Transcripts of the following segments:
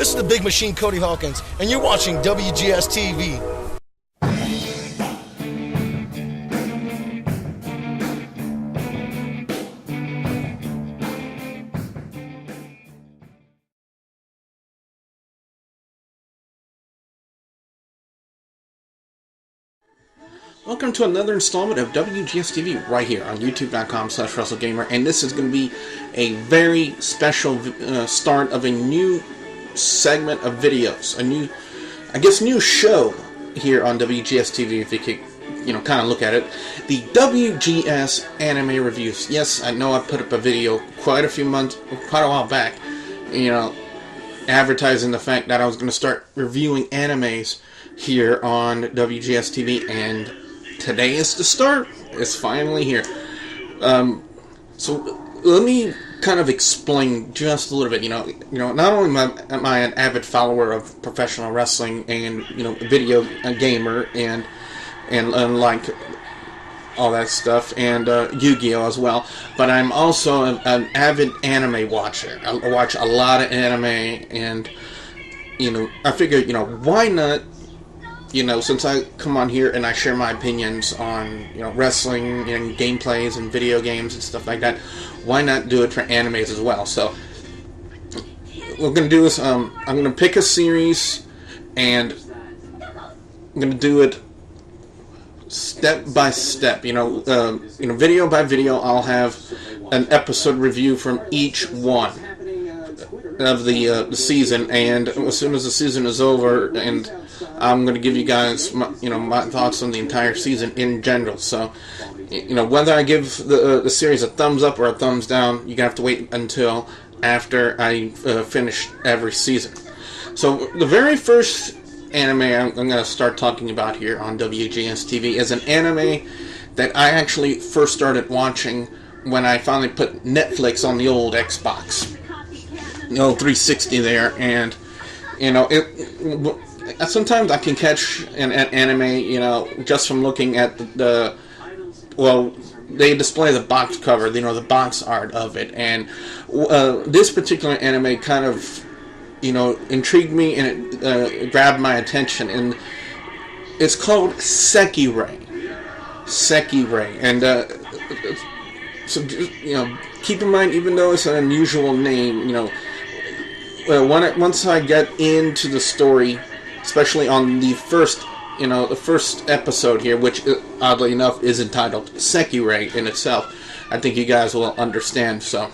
This is the Big Machine Cody Hawkins, and you're watching WGS-TV. Welcome to another installment of WGS-TV right here on youtube.com/WrestleGamer, and this is going to be a very special start of a new segment of videos, a new show here on WGS-TV, if you could, kind of look at it. The WGS Anime Reviews. Yes, I know I put up a video quite a while back, advertising the fact that I was going to start reviewing animes here on WGS-TV, and today is the start. It's finally here. So let me kind of explain just a little bit. Not only am I an avid follower of professional wrestling and video gamer and like all that stuff, and Yu-Gi-Oh as well, but I'm also an avid anime watcher. I watch a lot of anime, and I figured why not. Since I come on here and I share my opinions on, wrestling and gameplays and video games and stuff like that, why not do it for animes as well? So, what we're going to do is, I'm going to pick a series, and I'm going to do it step by step. Video by video, I'll have an episode review from each one of the season, and as soon as the season is over, and I'm going to give you guys my thoughts on the entire season in general. So, whether I give the series a thumbs up or a thumbs down, you're going to have to wait until after I finish every season. So, the very first anime I'm going to start talking about here on WGS-TV is an anime that I actually first started watching when I finally put Netflix on the old Xbox. The old 360 there, and sometimes I can catch an anime, just from looking at they display the box cover, the box art of it, and this particular anime kind of, intrigued me, and it grabbed my attention, and it's called Sekirei, and so keep in mind, even though it's an unusual name, once I get into the story, especially on the first episode here, which oddly enough is entitled Sekirei in itself, I think you guys will understand. So,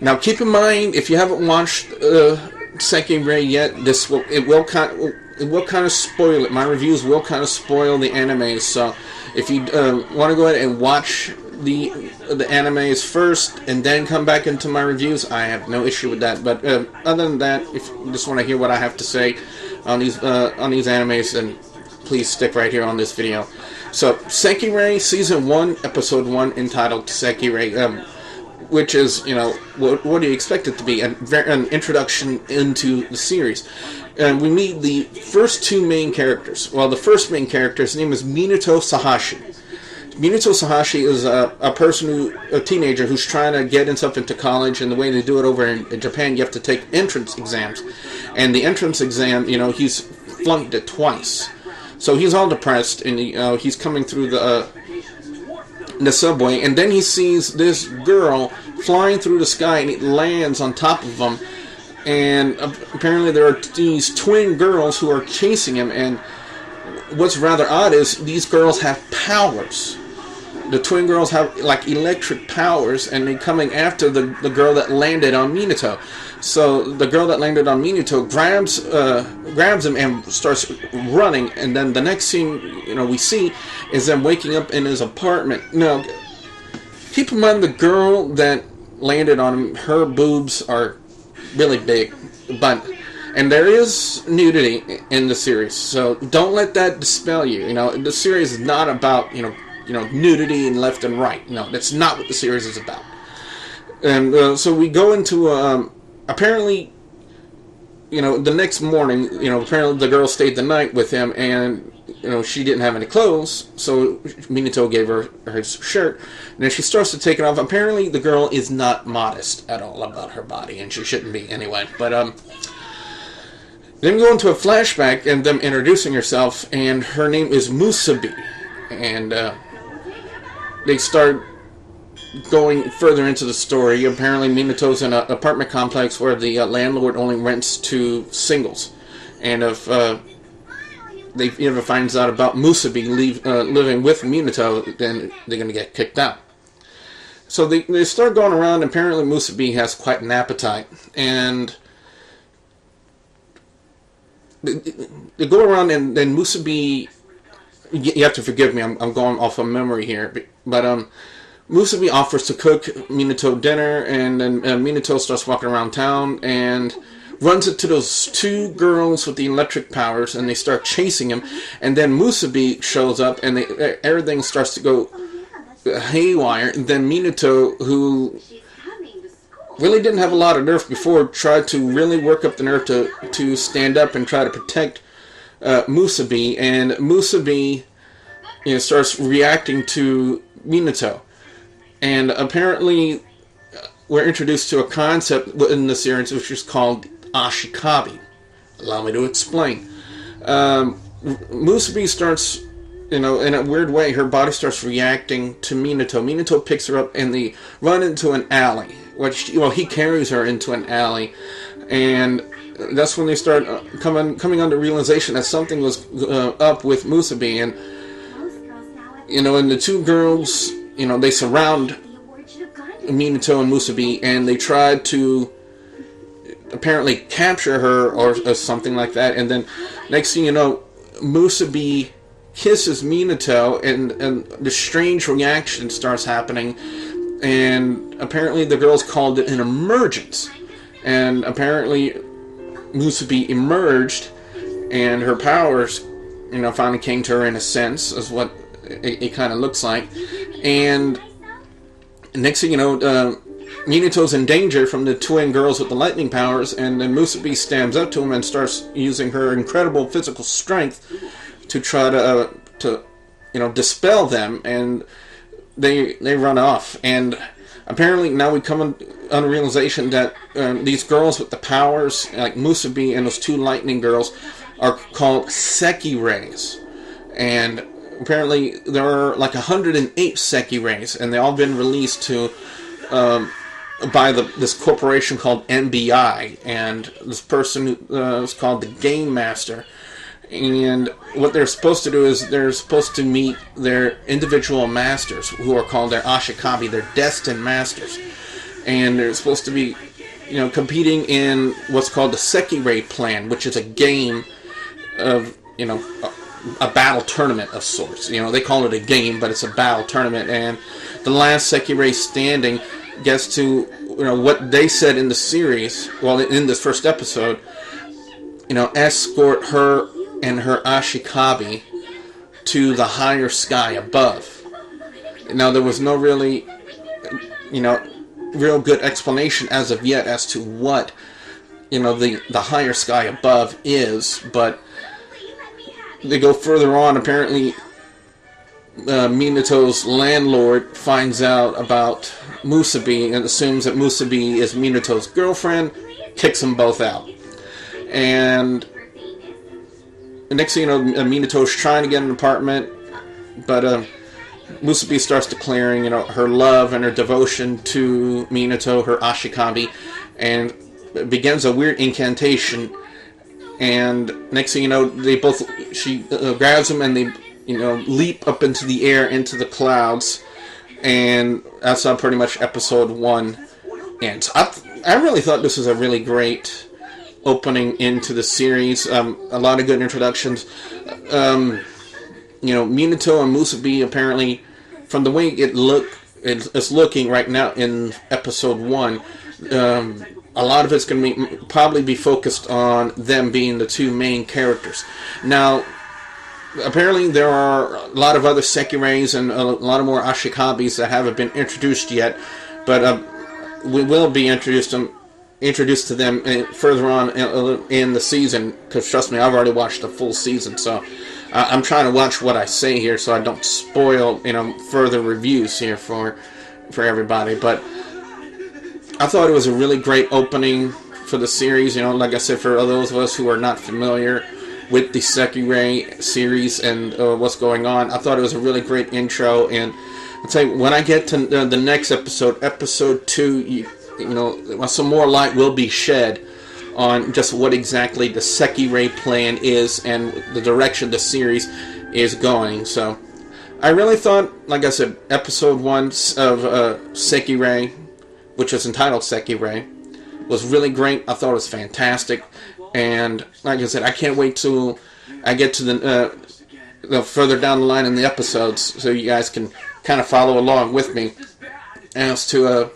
now keep in mind, if you haven't watched Sekirei yet, it will kind of spoil it. My reviews will kind of spoil the anime. So, if you want to go ahead and watch the animes first and then come back into my reviews, I have no issue with that. But other than that, if you just want to hear what I have to say on these animes, then please stick right here on this video. So, Sekirei Season 1, Episode 1, entitled Sekirei, which is, what do you expect it to be? An introduction into the series. And we meet the first two main characters. Well, the first main character, his name is Minato Sahashi. Minato Sahashi is a teenager who's trying to get himself into college, and the way they do it over in Japan, you have to take entrance exams. And the entrance exam, he's flunked it twice. So he's all depressed, and he's coming through the subway, and then he sees this girl flying through the sky, and it lands on top of him. And apparently there are these twin girls who are chasing him, and what's rather odd is these girls have powers. The twin girls have like electric powers, and they're coming after the girl that landed on Minato. So the girl that landed on Minato grabs him and starts running, and then the next scene we see is them waking up in his apartment. Now, keep in mind, the girl that landed on him, her boobs are really big, and there is nudity in the series, so don't let that dispel you. The series is not about nudity and left and right. That's not what the series is about. And so we go into apparently, the next morning, apparently the girl stayed the night with him, and she didn't have any clothes, so Minato gave her his shirt, and then she starts to take it off. Apparently the girl is not modest at all about her body, and she shouldn't be anyway, but Then we go into a flashback and them introducing herself, and her name is Musabi. And they start going further into the story. Apparently Minato's in an apartment complex where the landlord only rents to singles. And if they ever finds out about Musabi living with Minato, then they're going to get kicked out. So they start going around, and apparently Musabi has quite an appetite. And they go around, and then Musabi... You have to forgive me, I'm going off of memory here. But Musabi offers to cook Minato dinner, and then Minato starts walking around town and runs into those two girls with the electric powers, and they start chasing him. And then Musabi shows up, and everything starts to go haywire. And then Minato, who really didn't have a lot of nerve before, tried to really work up the nerve to stand up and try to protect Musabi. And Musabi, starts reacting to Minato. And apparently we're introduced to a concept in the series which is called Ashikabi. Allow me to explain. Musabi starts, in a weird way, her body starts reacting to Minato. Minato picks her up, and they run into an alley. He carries her into an alley, and that's when they start coming under realization that something was up with Musabi. And and the two girls, they surround Minato and Musabi, and they try to apparently capture her or something like that. And then next thing you know, Musabi kisses Minato, and the strange reaction starts happening. And apparently the girls called it an emergence. And apparently Musabi emerged, and her powers, finally came to her in a sense, is what it kind of looks like. And next thing you know, Minato's in danger from the twin girls with the lightning powers, and then Musabi stands up to him and starts using her incredible physical strength to try to dispel them, and they run off. And apparently now we come on a realization that these girls with the powers, like Musabi and those two lightning girls, are called Sekireis. And apparently there are like 108 Sekireis, and they've all been released to by this corporation called MBI, and this person is called the Game Master. And what they're supposed to do is they're supposed to meet their individual masters, who are called their Ashikabi, their destined masters. And they're supposed to be, competing in what's called the Sekirei plan, which is a game of, a battle tournament of sorts. They call it a game, but it's a battle tournament. And the last Sekirei standing gets to, what they said in the series, in this first episode, escort her and her Ashikabi to the higher sky above. Now, there was no really, real good explanation as of yet as to what, the higher sky above is, but they go further on. Apparently, Minato's landlord finds out about Musabi and assumes that Musabi is Minato's girlfriend, kicks them both out. And the next thing you know, Minato's trying to get an apartment, but Musabi starts declaring, her love and her devotion to Minato, her Ashikabi, and begins a weird incantation. And next thing you know, she grabs him, and they, leap up into the air, into the clouds, and that's how pretty much episode 1 ends. I really thought this was a really great opening into the series. A lot of good introductions. Minato and Musabi, apparently, from the way it's looking right now in episode 1, a lot of it's going to probably be focused on them being the two main characters. Now, apparently there are a lot of other Sekireis and a lot of more Ashikabis that haven't been introduced yet, but we will be introduced to them further on in the season, because trust me, I've already watched the full season, so I'm trying to watch what I say here so I don't spoil further reviews here for everybody. But I thought it was a really great opening for the series. You know, like I said, for those of us who are not familiar with the Sekirei series and what's going on, I thought it was a really great intro. And I'll tell you, when I get to the next episode, episode 2, you know, some more light will be shed on just what exactly the Sekirei plan is and the direction the series is going. So I really thought, like I said, episode 1 of Sekirei, which is entitled Sekirei, was really great. I thought it was fantastic, and like I said, I can't wait till I get to the further down the line in the episodes, so you guys can kind of follow along with me as to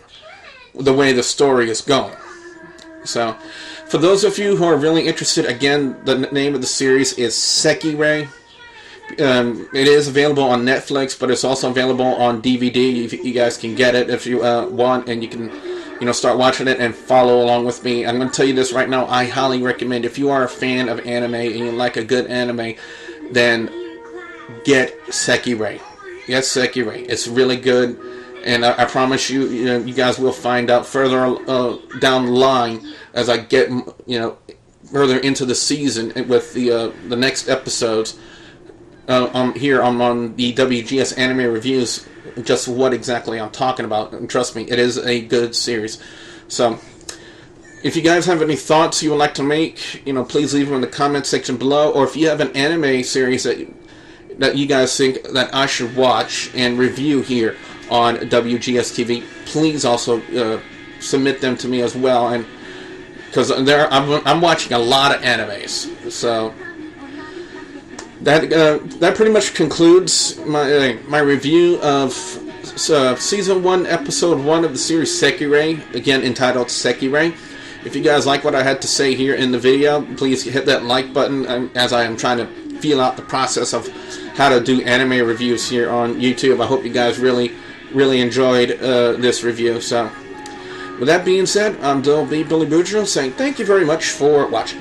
the way the story is going. So, for those of you who are really interested, again, the name of the series is Sekirei. It is available on Netflix, but it's also available on DVD. You guys can get it if you want, and you can, you know, start watching it and follow along with me. I'm going to tell you this right now. I highly recommend, if you are a fan of anime and you like a good anime, then get Sekirei. Get Sekirei. It's really good, and I promise you, you guys will find out further down the line as I get, you know, further into the season with the next episodes. Here on the WGS Anime Reviews, just what exactly I'm talking about. And trust me, it is a good series. So, if you guys have any thoughts you would like to make, you know, please leave them in the comment section below. Or if you have an anime series that you guys think that I should watch and review here on WGS-TV, please also submit them to me as well. And because I'm watching a lot of animes, so. That pretty much concludes my review of Season 1, Episode 1 of the series Sekirei, again entitled Sekirei. If you guys like what I had to say here in the video, please hit that like button as I am trying to feel out the process of how to do anime reviews here on YouTube. I hope you guys really enjoyed this review. So, with that being said, I'm Billy Boudreaux saying thank you very much for watching.